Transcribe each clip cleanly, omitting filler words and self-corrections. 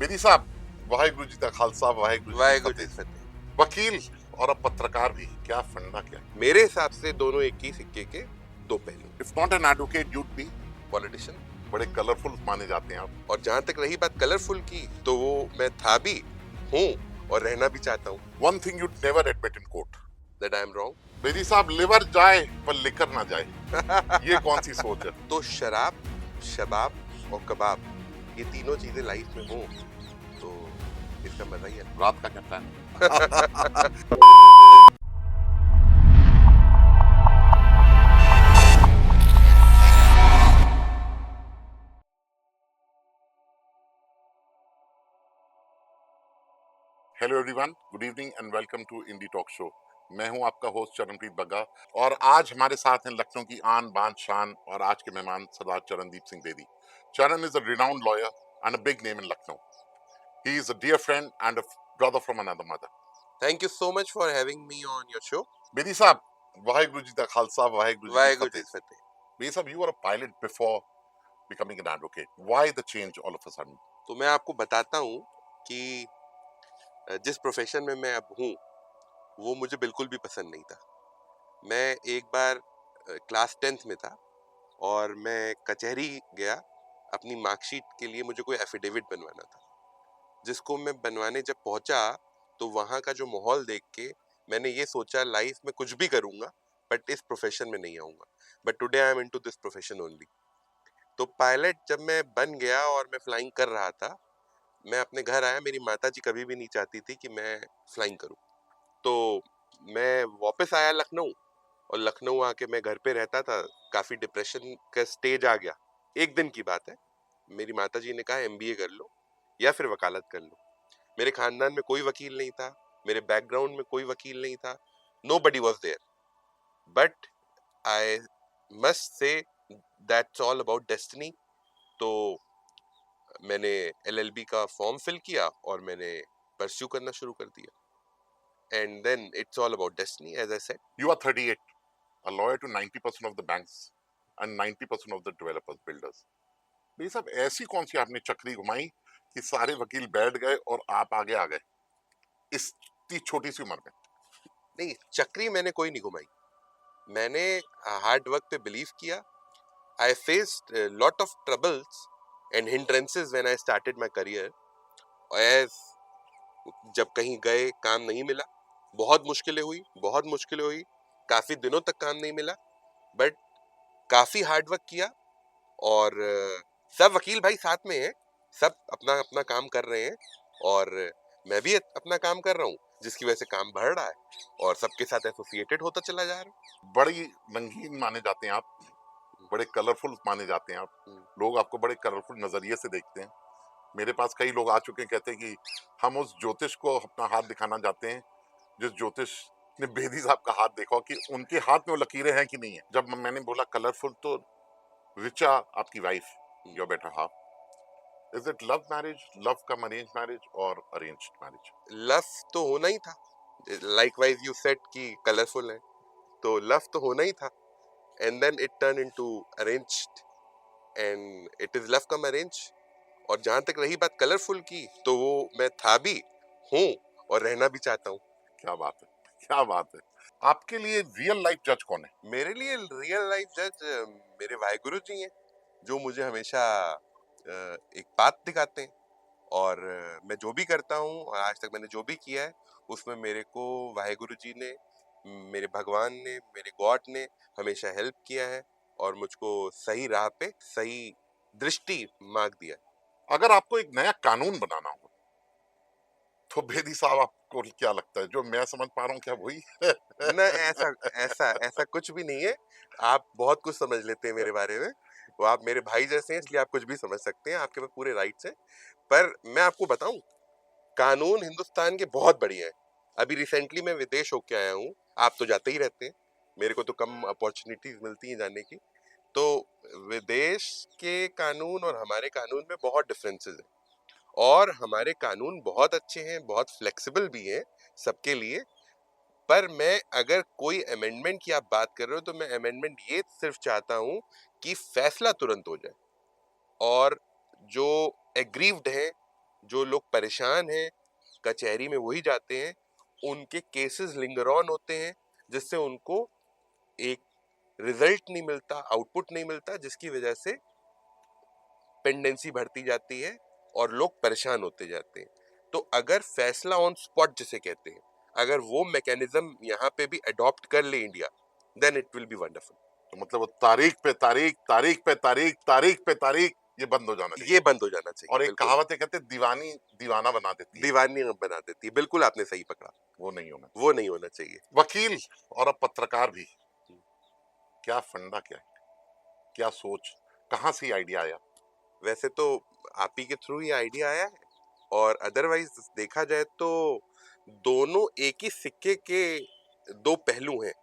बेदी साहब, वाहेगुरु जी का खालसा, वाहेगुरु जी की वाहेगुरु जी फतेह। की फतेह। वकील और अब पत्रकार भी, क्या फंडा क्या? मेरे हिसाब से दोनों एक ही सिक्के के दो पहलू। If not an advocate you'd be politician. बड़े कलरफुल माने जाते हैं आप। और जहां तक रही बात कलरफुल की, तो वो मैं था भी, हूँ और रहना भी चाहता हूँ। One thing you'd never admit in court, that I am Bedi sahab, liver जाए पर लिकर ना जाए। ये रॉन्ग। कौन सी सोच है? तो शराब, शबाब और कबाब, ये तीनों चीजें लाइफ में हो तो इसका मजा ही है। रात का क्या plan? Hello everyone, good evening and welcome to Indie Talk Show. मैं हूं आपका होस्ट चरणप्रीत बग्गा और आज हमारे साथ हैं लखनऊ की आन बान शान और आज के मेहमान सरदार चरणदीप सिंह बेदी। चरण is a renowned lawyer and a big name in Lucknow. He is a dear friend and a brother from another mother. Thank you so much for having me on your show. Bedi साहब, वाहेगुरु जी का खालसा, वाहेगुरु जी की वाहेगुरु जी फतेह. की फतेह। बेदी साहब, you were a pilot before becoming an advocate. Why the change all of a sudden? तो मैं आपको बताता हूँ कि जिस प्रोफेशन में मैं अब हूँ वो मुझे बिल्कुल भी पसंद नहीं था। मैं एक बार क्लास 10th में था और मैं कचहरी गया अपनी मार्कशीट के लिए। मुझे कोई एफिडेविट बनवाना था, जिसको मैं बनवाने जब पहुंचा तो वहाँ का जो माहौल देख के मैंने ये सोचा लाइफ में कुछ भी करूँगा बट इस प्रोफेशन में नहीं आऊँगा। But today I am into this profession only. तो पायलट जब मैं बन गया और मैं फ्लाइंग कर रहा था, मैं अपने घर आया। मेरी माता जी कभी भी नहीं चाहती थी कि मैं फ्लाइंग करूँ। तो मैं वापस आया लखनऊ और लखनऊ आके मैं घर पे रहता था। काफी डिप्रेशन का स्टेज आ गया। एक दिन की बात है, मेरी माताजी ने कहा एमबीए कर लो या फिर वकालत कर लो। मेरे खानदान में कोई वकील नहीं था, मेरे बैकग्राउंड में कोई वकील नहीं था। Nobody was there, but I must say that's all about destiny. तो मैंने एलएलबी का फॉर्म फिल किया और मैंने परस्यू करना शुरू कर दिया। And then it's all about destiny as I said. You are 38, a lawyer to 90% of the banks and 90% of the developers, builders. Bedi साहब, ऐसी कौन सी आपने चक्री घुमाई कि सारे वकील बैठ गए और आप आगे आ गए इस इतनी छोटी सी उम्र में? नहीं, चक्री मैंने कोई नहीं घुमाई। मैंने हार्ड वर्क पे बिलीव किया। I faced lot of troubles and hindrances when I started my career. As जब कहीं गए काम नहीं मिला, बहुत मुश्किलें हुई, बहुत मुश्किलें हुई। काफी दिनों तक काम नहीं मिला, बट काफी हार्ड वर्क किया। और सब वकील भाई साथ में हैं, सब अपना अपना काम कर रहे हैं और मैं भी अपना काम कर रहा हूँ, जिसकी वजह से काम बढ़ रहा है और सबके साथ एसोसिएटेड होता चला जा रहा है। बड़ी रंगीन माने जाते हैं आप, बड़े कलरफुल माने जाते हैं आप, लोग आपको बड़े कलरफुल नजरिए से देखते हैं। मेरे पास कई लोग आ चुके हैं, कहते हैं कि हम उस ज्योतिष को अपना हाथ दिखाना चाहते हैं जिस ज्योतिष ने बेदी साहब का हाथ देखा कि उनके हाथ में वो लकीरें हैं कि नहीं है। जब मैंने बोला कलरफुल, तो रिचा आपकी wife, your better half, is it love marriage, love cum arrange marriage और अरेंज्ड मैरिज? लव तो होना ही था। लाइकवाइज यू सेड कि कलरफुल है, तो लव तो होना ही था। And then it turn into arranged and it is love cum arrange. और जहां तक रही बात कलरफुल की, तो वो मैं था भी, हूँ और रहना भी चाहता हूँ। क्या बात है, क्या बात है। आपके लिए रियल लाइफ जज कौन है? मेरे लिए रियल लाइफ जज मेरे वाहेगुरु जी हैं, जो मुझे हमेशा एक बात दिखाते हैं। और मैं जो भी करता हूँ और आज तक मैंने जो भी किया है, उसमें मेरे को वाहेगुरु जी ने, मेरे भगवान ने, मेरे गॉड ने हमेशा हेल्प किया है और मुझको सही राह पे सही दृष्टि मार्ग दिया है। अगर आपको एक नया कानून बनाना हो तो बेदी साहब आपको क्या लगता है, जो मैं समझ पा रहा हूँ क्या वही? न, ऐसा ऐसा ऐसा कुछ भी नहीं है। आप बहुत कुछ समझ लेते हैं मेरे बारे में। वो आप मेरे भाई जैसे हैं, इसलिए आप कुछ भी समझ सकते हैं, आपके पास पूरे राइट्स हैं। पर मैं आपको बताऊं, कानून हिंदुस्तान के बहुत बढ़िया है। अभी रिसेंटली मैं विदेश होके आया हूँ। आप तो जाते ही रहते हैं, मेरे को तो कम अपॉर्चुनिटीज मिलती हैं जाने की। तो विदेश के कानून और हमारे कानून में बहुत डिफरेंसेस हैं और हमारे कानून बहुत अच्छे हैं, बहुत फ्लेक्सिबल भी हैं सबके लिए। पर मैं अगर कोई अमेंडमेंट की आप बात कर रहे हो, तो मैं अमेंडमेंट ये सिर्फ चाहता हूँ कि फैसला तुरंत हो जाए और जो एग्रीव्ड है जो लोग परेशान हैं कचहरी में वही जाते हैं, उनके केसेस लिंगर ऑन होते हैं, जिससे उनको एक रिजल्ट नहीं मिलता, आउटपुट नहीं मिलता, जिसकी वजह से पेंडेंसी बढ़ती जाती है और लोग परेशान होते जाते हैं। तो अगर फैसला ऑन स्पॉट जिसे कहते हैं, अगर वो मैकेनिज्म यहाँ पे भी अडॉप्ट कर ले India, then it will be wonderful. तो मतलब वो तारीख पे तारीख, तारीख पे तारीख, तारीख पे तारीख, ये बंद हो जाना चाहिए। ये बंद हो जाना चाहिए। और एक बिल्कुल, कहावत है, कहते हैं, दीवानी दीवाना बना देती है, दीवानी बना देती है। बिल्कुल आपने सही पकड़ा, वो नहीं होना चाहिए। वो नहीं होना चाहिए। वकील और अब पत्रकार भी, क्या फंडा, क्या है, क्या सोच, कहाँ से आइडिया आया? वैसे तो आप ही के थ्रू ही आइडिया आया है, और अदरवाइज देखा जाए तो दोनों एक ही सिक्के के दो पहलू हैं।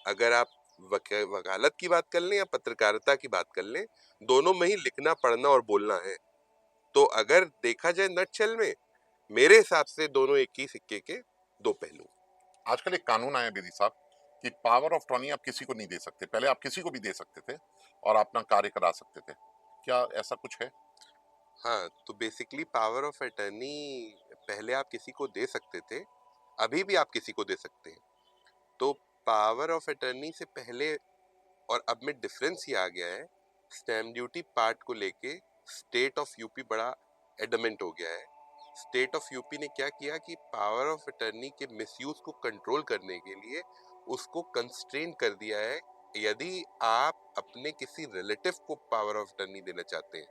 अगर आप वकालत की बात कर लें या पत्रकारिता की बात कर लें, दोनों में ही लिखना पढ़ना और बोलना है। तो अगर देखा जाए नटशेल में, मेरे हिसाब से दोनों एक ही सिक्के के दो पहलू। आजकल एक कानून आया बेदी साहब कि पावर ऑफ अटॉर्नी आप किसी को नहीं दे सकते। पहले आप किसी को भी दे सकते थे और अपना कार्य करा सकते थे। क्या ऐसा कुछ है? हाँ, तो बेसिकली पावर ऑफ अटर्नी पहले आप किसी को दे सकते थे, अभी भी आप किसी को दे सकते हैं। तो पावर ऑफ अटर्नी से पहले और अब में डिफरेंस ये आ गया है, स्टैम्प ड्यूटी पार्ट को लेके स्टेट ऑफ यूपी बड़ा एडमेंट हो गया है। स्टेट ऑफ यूपी ने क्या किया कि पावर ऑफ अटर्नी के मिसयूज को कंट्रोल करने के लिए उसको कंस्ट्रेन कर दिया है। यदि आप अपने किसी रिलेटिव को पावर ऑफ अटर्नी देना चाहते हैं,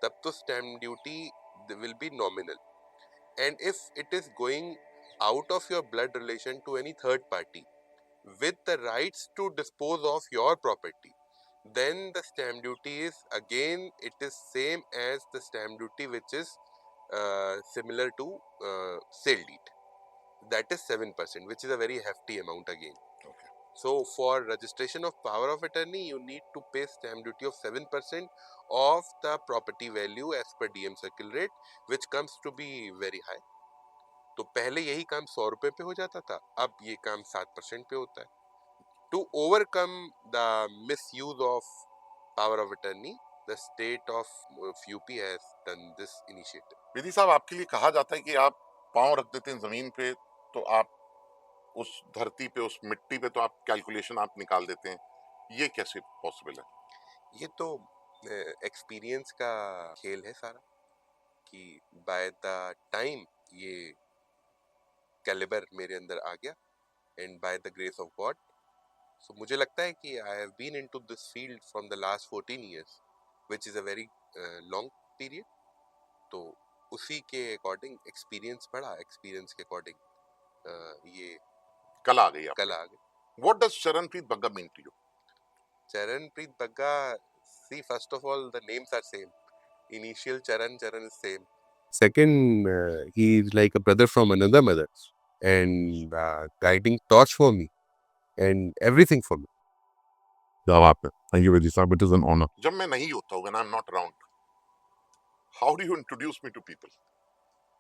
तब तो stamp duty will be nominal, and if it is going out of your blood relation to any third party with the rights to dispose of your property, then the stamp duty is again, it is same as the stamp duty which is similar to sale deed. That is 7%, which is a very hefty amount again. Okay. So for registration of power of attorney, you need to pay stamp duty of 7% of the property value as per DM circle rate, which comes to be very high. तो पहले यही काम 100 रुपए पे हो जाता था, अब ये काम 7% पे होता है। To overcome the misuse of power of attorney, the state of UP has done this initiative. Bedi साहब, आपके लिए कहा जाता है कि आप पाँव रख देते हैं जमीन पे तो आप उस धरती पे, उस मिट्टी पे तो आप कैलकुलेशन आप निकाल देते हैं। ये कैसे पॉसिबल है? ये तो एक्सपीरियंस का खेल है सारा, कि बाय द टाइम ये कैलिबर मेरे अंदर आ गया, and by the grace of God, so मुझे लगता है कि I have been into this field from the last 14 years, which is a very long period. तो उसी के अकॉर्डिंग एक्सपीरियंस बढ़ा, एक्सपीरियंस के अकॉर्डिंग ये कल आ गई कल आप। आ गए। What does Charanpreet Bagga mean to you? Charanpreet Bagga, see, first of all, the names are same. Initial Charan is same. Second, he is like a brother from another mother, and guiding torch for me and everything for me. Thank you, Vedi साहब, it is an honor. जब मैं नहीं होता हूँ, when I'm not around, how do you introduce me to people?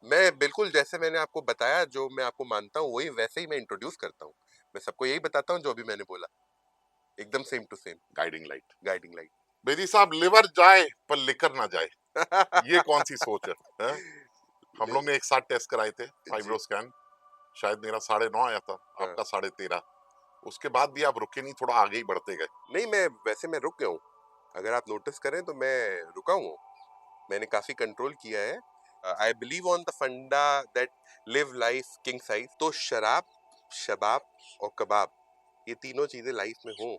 मैं बिल्कुल जैसे मैंने आपको बताया, जो मैं आपको मानता हूँ वही वैसे ही मैं इंट्रोड्यूस करता हूँ। मैं सबको यही बताता हूँ जो भी मैंने बोला, एकदम same to same. Guiding light. Guiding light. Bedi sahab, liver जाए पर लिकर ना जाए, ये कौन सी सोच है? हम लोग ने एक साथ टेस्ट कराए थे, फाइब्रो स्कैन, शायद मेरा 9.5 आया था, आपका 13.5। उसके बाद भी आप रुके नहीं, थोड़ा आगे ही बढ़ते गए। नहीं, मैं वैसे मैं रुक गया हूँ, अगर आप नोटिस करें तो मैं रुका हूँ, मैंने काफी कंट्रोल किया है। आई बिलीव ऑन द फंडा that live life king size. तो शराब, शबाब और कबाब, ये तीनों चीजें लाइफ में हो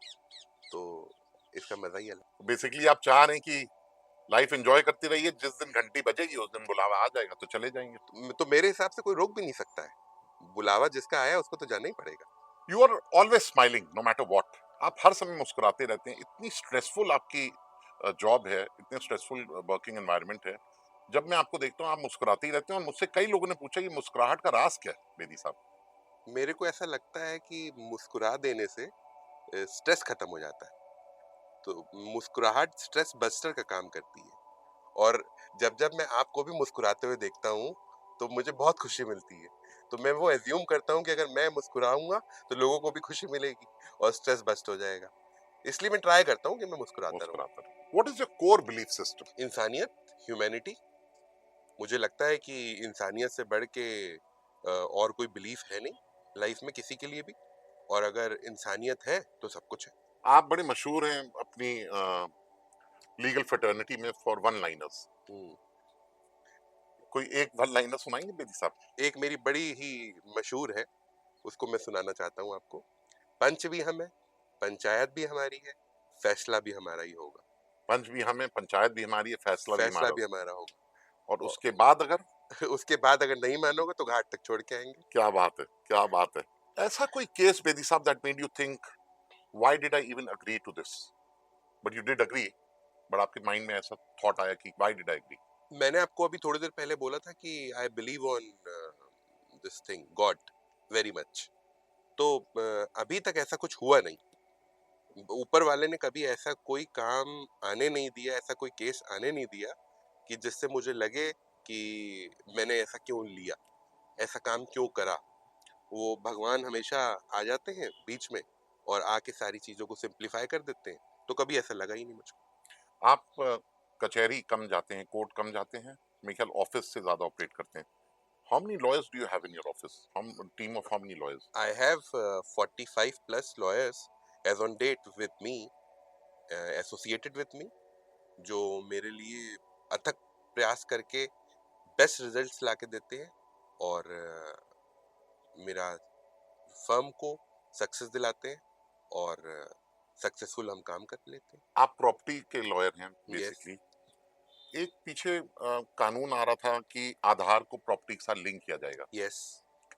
तो इसका मजा ही अलग। बेसिकली आप चाह रहे हैं कि लाइफ एंजॉय करती रहिए, जिस दिन घंटी बजेगी उस दिन बुलावा आ जाएगा तो चले जाएंगे। तो मेरे हिसाब से कोई रोक भी नहीं सकता है, बुलावा जिसका आया उसको तो जाना ही पड़ेगा। You are always smiling no matter what. आप हर समय मुस्कुराते रहते हैं। इतनी स्ट्रेसफुल आपकी जॉब है, इतने स्ट्रेसफुल वर्किंग एनवायरनमेंट है, जब मैं आपको देखता हूँ आप मुस्कुराते ही रहते हैं। और मुझसे कई लोगों ने पूछा कि मुस्कुराहट का राज क्या है बेदी साहब? मेरे को ऐसा लगता है कि मुस्कुरा देने से स्ट्रेस खत्म हो जाता है। तो मुस्कुराहट स्ट्रेस बस्टर का काम करती है, और जब जब मैं आपको भी मुस्कुराते हुए देखता हूँ तो मुझे बहुत खुशी मिलती है। तो मैं वो एज्यूम करता हूँ कि अगर मैं मुस्कुराऊंगा तो लोगों को भी खुशी मिलेगी और स्ट्रेस बस्ट हो जाएगा। इसलिए मैं ट्राई करता हूँ कि मैं मुस्कुराता रहूं। What is your core belief system? इंसानियत, ह्यूमैनिटी, मुझे लगता है कि इंसानियत से बढ़ के और कोई बिलीफ है नहीं लाइफ में किसी के लिए भी, और अगर इंसानियत है तो सब कुछ है। आप बड़े मशहूर हैं अपनी लीगल फ्रेटर्निटी में फॉर वन लाइनर्स। हम्म। कोई एक वन लाइनर सुनाएंगे बेदी साहब? एक मेरी बड़ी ही मशहूर है, उसको मैं सुनाना चाहता हूँ आपको। पंच भी हम है, पंचायत भी हमारी है, फैसला भी हमारा ही होगा। पंच भी हमें, पंचायत भी हमारी है, फैसला भी फैसला हमारा भी होगा। हमारा होगा। और उसके बाद अगर, उसके बाद अगर नहीं मानोगे तो घाट तक छोड़ के आएंगे। क्या बात है, क्या बात है। ऐसा कोई केस बेदी साहब that made you think why did I even agree to this, but you did agree, but आपके माइंड में ऐसा थॉट आया कि व्हाई डिड आई एग्री? मैंने आपको अभी थोड़ी देर पहले बोला था कि I believe on this thing God very much. तो अभी तक ऐसा कुछ हुआ नहीं, ऊपर वाले ने कभी ऐसा कोई काम आने नहीं दिया, ऐसा कोई केस आने नहीं दिया कि जिससे मुझे लगे कि मैंने ऐसा क्यों लिया, ऐसा काम क्यों करा। वो भगवान हमेशा आ जाते हैं बीच में और आके सारी चीजों को सिंप्लीफाई कर देते हैं, तो कभी ऐसा लगा ही नहीं मुझको। आप कचहरी कम जाते हैं, कोर्ट कम जाते हैं, मेरे ख्याल ऑफिस से ज्यादा ऑपरेट करते हैं। How many lawyers do you have in your office? हम team of how many lawyers? I have 45 plus lawyers as on date with me, associated with me, जो मेरे लिए अथक प्रयास करके बेस्ट रिजल्ट्स ला के देते हैं और मेरा फर्म को सक्सेस दिलाते हैं और सक्सेसफुल हम काम कर लेते हैं। आप प्रॉपर्टी के लॉयर हैं यस। बेसिकली। एक पीछे कानून आ रहा था कि आधार को प्रॉपर्टी के साथ लिंक किया जाएगा। यस।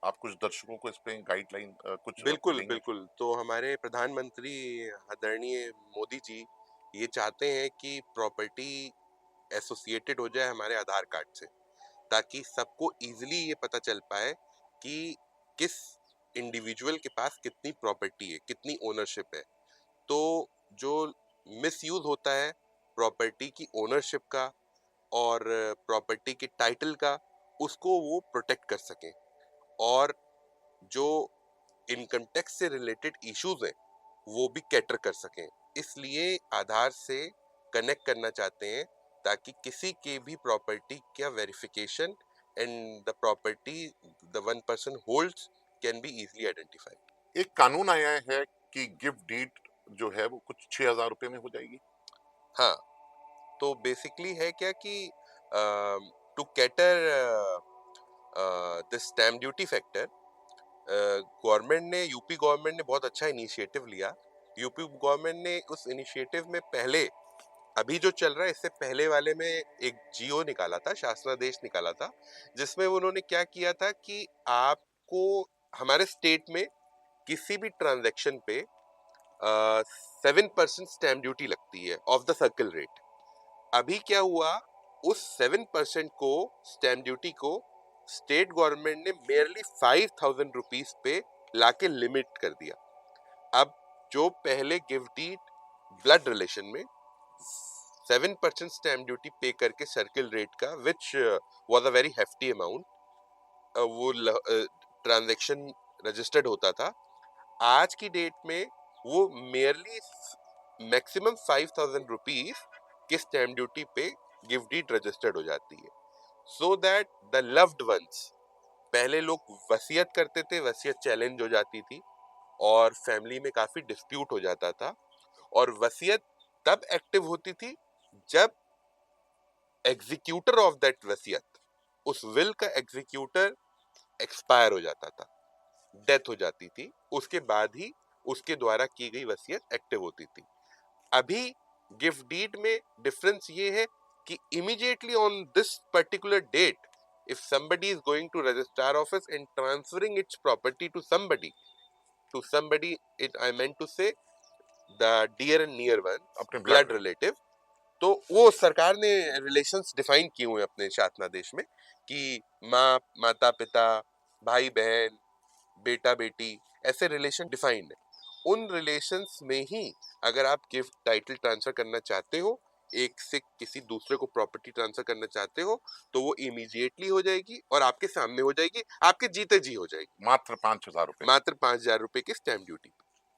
आप कुछ दर्शकों को इस पे गाइडलाइन कुछ बिल्कुल देंगे? बिल्कुल, तो हमारे प्रधानमंत्री आदरणीय मोदी जी ये चाहते हैं कि प्रॉपर्टी एसोसिएटेड हो जाए हमारे आधार कार्ड से, ताकि सबको इजीली ये पता चल पाए कि किस इंडिविजुअल के पास कितनी प्रॉपर्टी है, कितनी ओनरशिप है। तो जो मिसयूज होता है प्रॉपर्टी की ओनरशिप का और प्रॉपर्टी के टाइटल का, उसको वो प्रोटेक्ट कर सकें, और जो इनकम टैक्स से रिलेटेड इश्यूज हैं वो भी कैटर कर सकें। इसलिए आधार से कनेक्ट करना चाहते हैं ताकि किसी के भी प्रॉपर्टी का verification and the property the one person holds can be easily identified. एक कानून आया है कि गिफ्ट डीड जो है वो कुछ 6,000 रुपए में हो जाएगी। हाँ, तो बेसिकली है क्या कि to cater this stamp duty factor, government ने, यूपी गवर्नमेंट ने बहुत अच्छा इनिशिएटिव लिया। यूपी गवर्नमेंट ने उस इनिशिएटिव में पहले, अभी जो चल रहा है इससे पहले वाले में एक जीओ निकाला था, शासनादेश निकाला था, जिसमें उन्होंने क्या किया था कि आपको हमारे स्टेट में किसी भी ट्रांजैक्शन पे 7% स्टैम्प ड्यूटी लगती है ऑफ द सर्कल रेट। अभी क्या हुआ, उस 7% को, स्टैम्प ड्यूटी को, स्टेट गवर्नमेंट ने मेयरली 5,000 रुपीज पे लाके लिमिट कर दिया। अब जो पहले गिफ्ट डीड ब्लड रिलेशन में 7% स्टैम्प ड्यूटी पे करके सर्किल रेट का, which was a very hefty amount, वो ट्रांजेक्शन रजिस्टर्ड होता था, आज की डेट में वो मेयरली मैक्सिमम 5,000 रुपीज के स्टैम्प ड्यूटी पे गिफ्ट डीड रजिस्टर्ड हो जाती है, so that the loved ones, पहले लोग वसीयत करते थे, वसीयत चैलेंज हो जाती थी और फैमिली में काफी डिस्प्यूट हो जाता था, और वसीयत तब एक्टिव होती थी जब एग्जीक्यूटर ऑफ दैट वसीयत, उस विल का एग्जीक्यूटर एक्सपायर हो जाता था, डेथ हो जाती थी, उसके बाद ही उसके द्वारा की गई वसीयत एक्टिव होती थी। अभी गिफ्ट डीड में डिफरेंस ये है कि immediately on this particular date, if somebody is going to registrar office and transferring its property to somebody, it I meant to say the dear and near one, अपने blood blood. relative, तो वो सरकार ने relations define किए हुए अपने शासनादेश में कि माँ, माता पिता, भाई बहन, बेटा बेटी, ऐसे रिलेशन डिफाइंड है। उन रिलेशंस में ही अगर आप गिफ्ट टाइटल ट्रांसफर करना चाहते हो, एक से किसी दूसरे को प्रॉपर्टी ट्रांसफर करना चाहते हो, तो वो इमीडिएटली हो जाएगी और आपके सामने हो जाएगी, आपके जीते जी हो जाएगी, मात्र 5,000 रुपए। मात्र 5,000 रुपए की स्टैम्प ड्यूटी।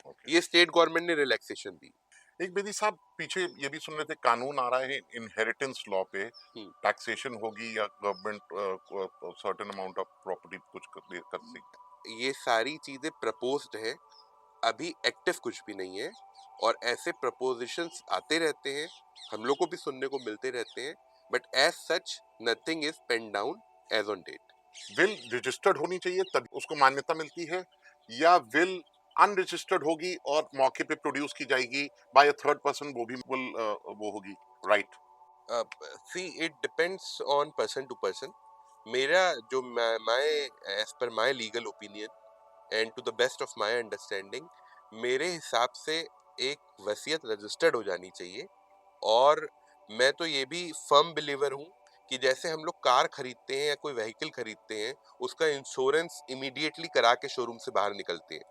ओके। ये स्टेट गवर्नमेंट ने रिलैक्सेशन दी। एक बेदी साहब पीछे ये भी सुन रहे थे कानून आ रहा है इनहेरिटेंस लॉ पे, हम्म, टैक्सेशन होगी या government certain amount of property कुछ कर सकती। ये सारी चीजें प्रपोज्ड है, अभी एक्टिव कुछ भी नहीं है, और ऐसे प्रपोजिशंस आते रहते हैं, हम लोग को भी सुनने को मिलते रहते हैं, but as such nothing is pen down as on date. Will registered होनी चाहिए तभी उसको मान्यता मिलती है, या विल अनरजिस्टर्ड होगी और मौके पे प्रोड्यूस की जाएगी बाय अ थर्ड पर्सन, वो भी will, वो होगी, right. See it depends on person to person. मेरा जो my as per my legal opinion and to the best of my understanding, मेरे हिसाब से एक वसीयत रजिस्टर्ड हो जानी चाहिए। और मैं तो ये भी फर्म बिलीवर हूँ कि जैसे हम लोग कार खरीदते हैं या कोई व्हीकल खरीदते हैं, उसका इंश्योरेंस इमीडिएटली करा के शोरूम से बाहर निकलते हैं,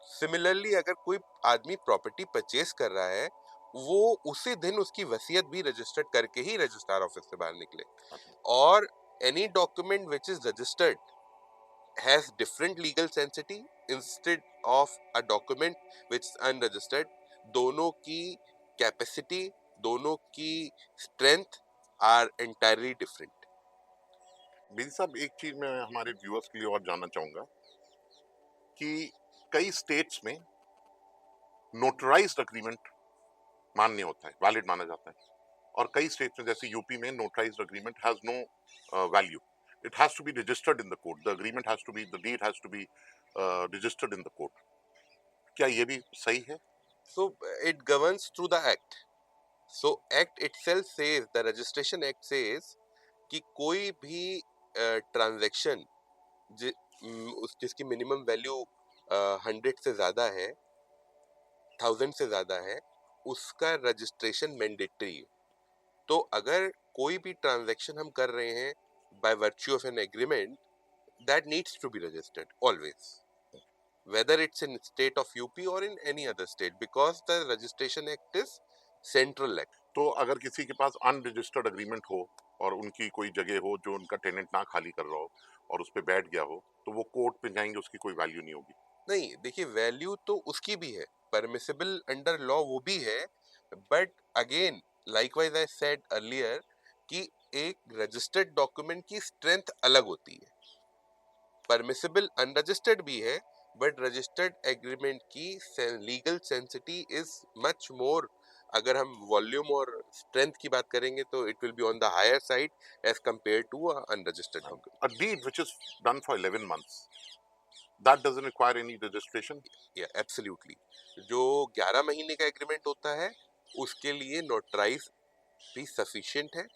सिमिलरली अगर कोई आदमी प्रॉपर्टी परचेज कर रहा है, वो उसी दिन उसकी वसीयत भी रजिस्टर्ड करके ही रजिस्ट्रार ऑफिस से बाहर निकले। और any document which is registered has different legal sanctity instead of a document which is unregistered। दोनों की कैपेसिटी, दोनों की strength are entirely different. Bedi साहब एक चीज मैं हमारे व्यूअर्स के लिए और जानना चाहूंगा कि कई स्टेट्स में नोटराइज्ड अग्रीमेंट मान्य होता है, वैलिड माना जाता है, और कई स्टेट्स में जैसे यूपी में notarized agreement has no value, it has to be registered in the court, the agreement has to be, the deed has to be registered in the court. क्या ये भी सही है? So it governs through the act. So act itself says, the registration act says कि कोई भी transaction जिसकी minimum value 100 से ज्यादा है, 1000 से ज्यादा है, उसका रजिस्ट्रेशन मैंडेटरी है। तो अगर कोई भी ट्रांजैक्शन हम कर रहे हैं by virtue of an agreement, that needs to be registered always, whether it's in state of UP or in any other state, because the registration act is central act। तो अगर किसी के पास अनरजिस्टर्ड अग्रीमेंट हो और उनकी कोई जगह हो जो उनका टेनेंट ना खाली कर रहा हो और उस पर बैठ गया हो, तो वो कोर्ट पे जाएंगे, उसकी कोई वैल्यू नहीं होगी। नहीं, देखिए वैल्यू तो उसकी भी है, परमिसिबल अंडर लॉ वो भी है, but again likewise I said earlier कि एक रजिस्टर्ड डॉक्यूमेंट की स्ट्रेंथ अलग होती है। परमिसिबल अनरजिस्टर्ड भी है, बट रजिस्टर्ड एग्रीमेंट की legal sanctity is much more. अगर हम वॉल्यूम और स्ट्रेंथ की बात करेंगे तो it will be on the higher side as compared to unregistered A deed which is done for 11 months, that doesn't require any registration. Document. या absolutely, जो 11 महीने का एग्रीमेंट होता है उसके लिए नोटराइज भी सफिशिएंट है,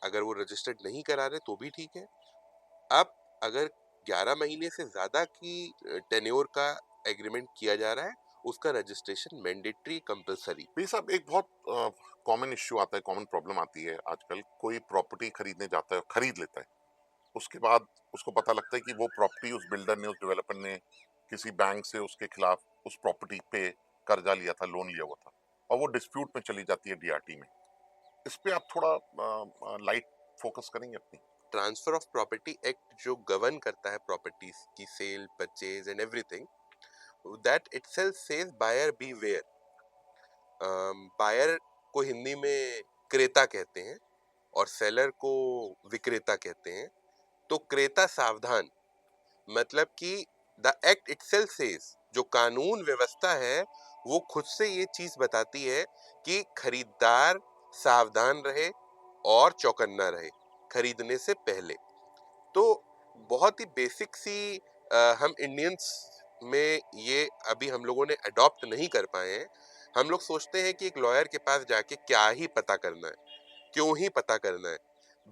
अगर वो रजिस्टर्ड नहीं करा रहे तो भी ठीक है। अब अगर 11 महीने से ज्यादा की टेन्योर का एग्रीमेंट किया जा रहा है, उसका रजिस्ट्रेशन मैंडेटरी कंपलसरी। भाई साहब एक बहुत कॉमन इश्यू आता है, कॉमन प्रॉब्लम आती है आजकल, कोई प्रॉपर्टी खरीदने जाता है, खरीद लेता है, उसके बाद उसको पता लगता है कि वो प्रॉपर्टी उस बिल्डर ने, उस डेवलपर ने किसी बैंक से उसके खिलाफ उस प्रॉपर्टी पे कर्जा लिया था, लोन लिया हुआ था, और वो डिस्प्यूट में चली जाती है डीआरटी में। इस पे आप थोड़ा लाइट फोकस करेंगे अपनी। ट्रांसफर ऑफ प्रॉपर्टी एक्ट जो गवर्न करता है प्रॉपर्टीज की sale, purchase and everything, that itself says buyer beware. Buyer को हिंदी में क्रेता कहते हैं और सेलर को विक्रेता कहते हैं। तो क्रेता सावधान, मतलब कि द एक्ट इटसेल्फ सेज, जो कानून व्यवस्था है वो खुद से ये चीज बताती है कि खरीदार सावधान रहे और चौकन्ना रहे खरीदने से पहले। तो बहुत ही बेसिक सी हम इंडियंस में ये अभी हम लोगों ने अडॉप्ट नहीं कर पाए हैं। हम लोग सोचते हैं कि एक लॉयर के पास जाके क्या ही पता करना है, क्यों ही पता करना है।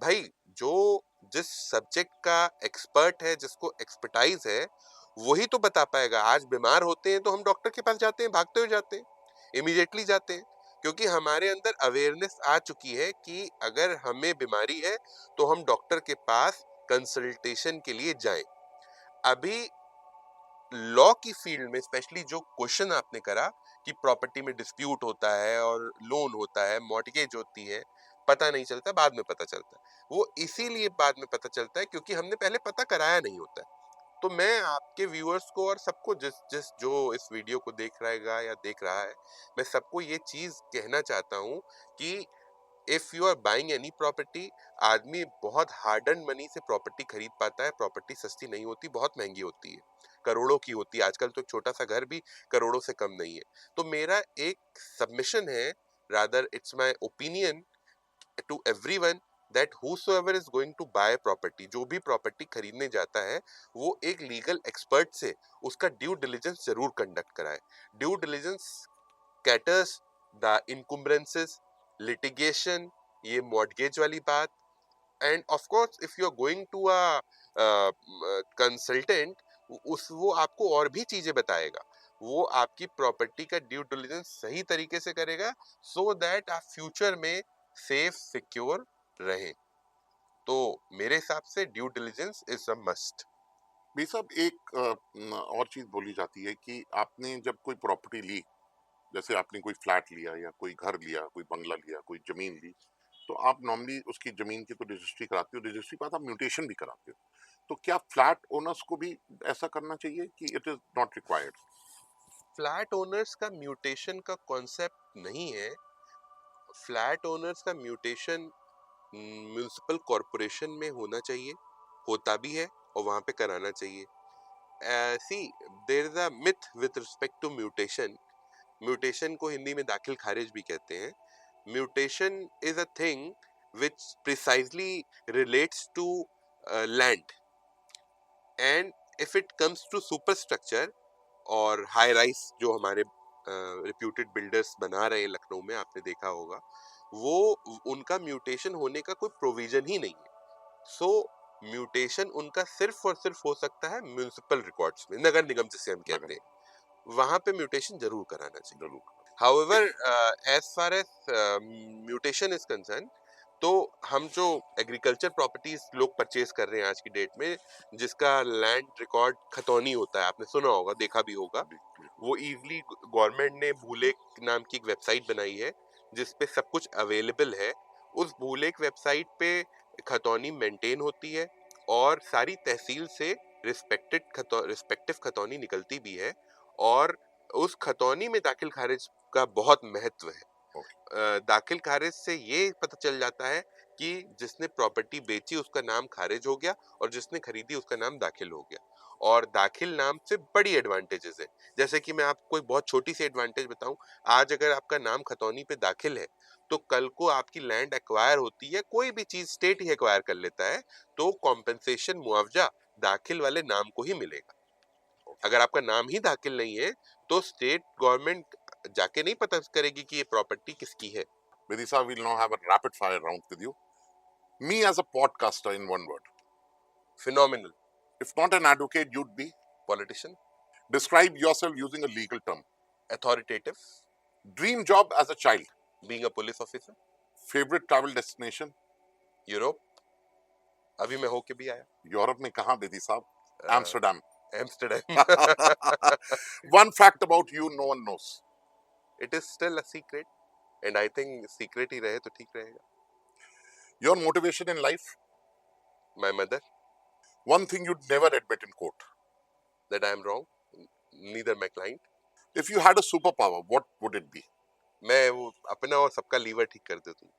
भाई, जो जिस सब्जेक्ट का एक्सपर्ट है, जिसको एक्सपर्टाइज है, वही तो बता पाएगा। आज बीमार होते हैं तो हम डॉक्टर के पास जाते हैं, भागते हुए जाते हैं, इमीडिएटली जाते हैं, क्योंकि हमारे अंदर अवेयरनेस आ चुकी है कि अगर हमें बीमारी है तो हम डॉक्टर के पास कंसल्टेशन के लिए जाएं। अभी लॉ की फील्ड में स्पेशली जो क्वेश्चन आपने करा कि प्रॉपर्टी में डिस्प्यूट होता है और लोन होता है, मॉर्टगेज होती है, पता नहीं चलता, बाद में पता चलता है। वो इसीलिए बाद में पता चलता है क्योंकि हमने पहले पता कराया नहीं होता है। तो मैं आपके व्यूअर्स को और सबको जिस जो इस वीडियो को देख रहेगा या देख रहा है, मैं सबको ये चीज कहना चाहता हूँ कि if you are buying any property, आदमी बहुत हार्ड अर्न मनी से प्रॉपर्टी खरीद पाता है। प्रॉपर्टी सस्ती नहीं होती, बहुत महंगी होती है, करोड़ों की होती है। आजकल तो एक छोटा सा घर भी करोड़ों से कम नहीं है। तो मेरा एक सबमिशन है, rather it's my opinion to everyone, that whosoever is going to buy property, जो भी प्रॉपर्टी खरीदने जाता है, वो एक लीगल एक्सपर्ट से उसका ड्यू डिलिजेंस जरूर कंडक्ट कराए। Due diligence caters the encumbrances, litigation, ये मॉर्गेज वाली बात। And of course if you are going to a consultant, उस वो आपको और भी चीजें बताएगा। वो आपकी प्रॉपर्टी का ड्यू डिलिजेंस सही तरीके से करेगा, सो दैट आप फ्यूचर में सेफ सिक्योर रहें। तो मेरे हिसाब से due diligence is a must. भाई साहब, एक और चीज बोली जाती है कि आपने जब कोई प्रॉपर्टी ली, जैसे आपने कोई फ्लैट लिया या कोई घर लिया, कोई बंगला लिया, कोई जमीन ली, तो आप नॉर्मली उसकी जमीन की तो रजिस्ट्री कराते हो, रजिस्ट्री के बाद आप म्यूटेशन भी कराते हो। तो क्या फ्लैट ओनर्स को भी ऐसा करना चाहिए कि it is not required? Flat owners का म्यूटेशन का कॉन्सेप्ट नहीं है। फ्लैट ओनर्स का म्यूटेशन म्यूनिसिपल कॉरपोरेशन में होना चाहिए, होता भी है, और वहां पे कराना चाहिए। See, there is a myth with respect to mutation. Mutation को हिंदी में दाखिल खारिज भी कहते हैं। Mutation is a thing which precisely relates to land, and if it comes to super structure और हाई राइज जो हमारे रिप्यूटेड बिल्डर्स बना रहे हैं लखनऊ में, आपने देखा होगा, वो उनका म्यूटेशन होने का कोई प्रोविजन ही नहीं है। सो म्यूटेशन उनका सिर्फ और सिर्फ हो सकता है म्यूनिसिपल रिकॉर्ड्स में, नगर निगम जिसे हम कहते हैं, वहां पे म्यूटेशन जरूर कराना चाहिए। जरूर। However, as far as mutation is concerned, तो हम जो एग्रीकल्चर प्रॉपर्टीज लोग परचेज कर रहे हैं आज की डेट में, जिसका लैंड रिकॉर्ड खतौनी होता है, आपने सुना होगा, देखा भी होगा, वो इजीली गवर्नमेंट ने भूलेख नाम की एक वेबसाइट बनाई है जिसपे सब कुछ अवेलेबल है। उस भूलेख वेबसाइट पे खतौनी मेंटेन होती है और सारी तहसील से रिस्पेक्टिव खतौनी निकलती भी है, और उस खतौनी में दाखिल खारिज का बहुत महत्व है। दाखिल खारिज से ये पता चल जाता है कि जिसने प्रॉपर्टी बेची उसका नाम खारिज हो गया और जिसने खरीदी उसका नाम दाखिल हो गया। और दाखिल नाम से बड़ी एडवांटेजेस है। जैसे कि मैं आपको एक बहुत छोटी सी एडवांटेज बताऊं, आज अगर आपका नाम खतौनी पे दाखिल है, तो कल को आपकी लैंड एक्वायर होती है, कोई भी चीज स्टेट ही एक्वायर कर लेता है, तो कॉम्पेंसेशन, मुआवजा दाखिल वाले नाम को ही मिलेगा। अगर आपका नाम ही दाखिल नहीं है, तो स्टेट गवर्नमेंट जाके नहीं पता करेगी कि ये प्रॉपर्टी किसकी है। Vidisha, we'll now have a rapid fire round with you. Me as a podcaster in one word. Phenomenal. If not an advocate, you'd be? Politician. Describe yourself using a legal term. Authoritative. Dream job as a child. Being a police officer. Favorite travel destination? Europe. अभी मैं होके भी आया। Europe में कहाँ बेदी साहब? Amsterdam. Amsterdam. One fact about you no one knows. It is still a secret, and I think secret ही रहे तो ठीक रहेगा। Your motivation in life? My mother. One thing you'd never admit in court? That I am wrong. Neither my client. If you had a superpower, what would it be? मैं वो अपना और सबका liver ठीक कर देता हूँ।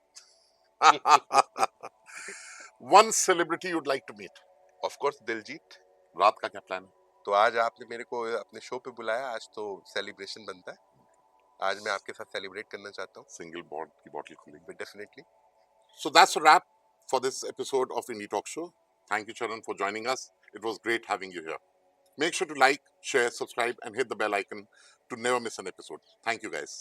One celebrity you'd like to meet? Of course, Diljit. रात का क्या प्लान है? तो आज आपने मेरे को अपने शो पे बुलाया, आज तो सेलिब्रेशन बनता है, आज मैं आपके साथ सेलिब्रेट करना चाहता हूँ। सिंगल बॉन्ड की बॉटल खुलेगी। Definitely. So that's a wrap for this episode of Indie Talk Show. Thank you, Charan, for joining us. It was great having you here. Make sure to like, share, subscribe, and hit the bell icon to never miss an episode. Thank you, guys.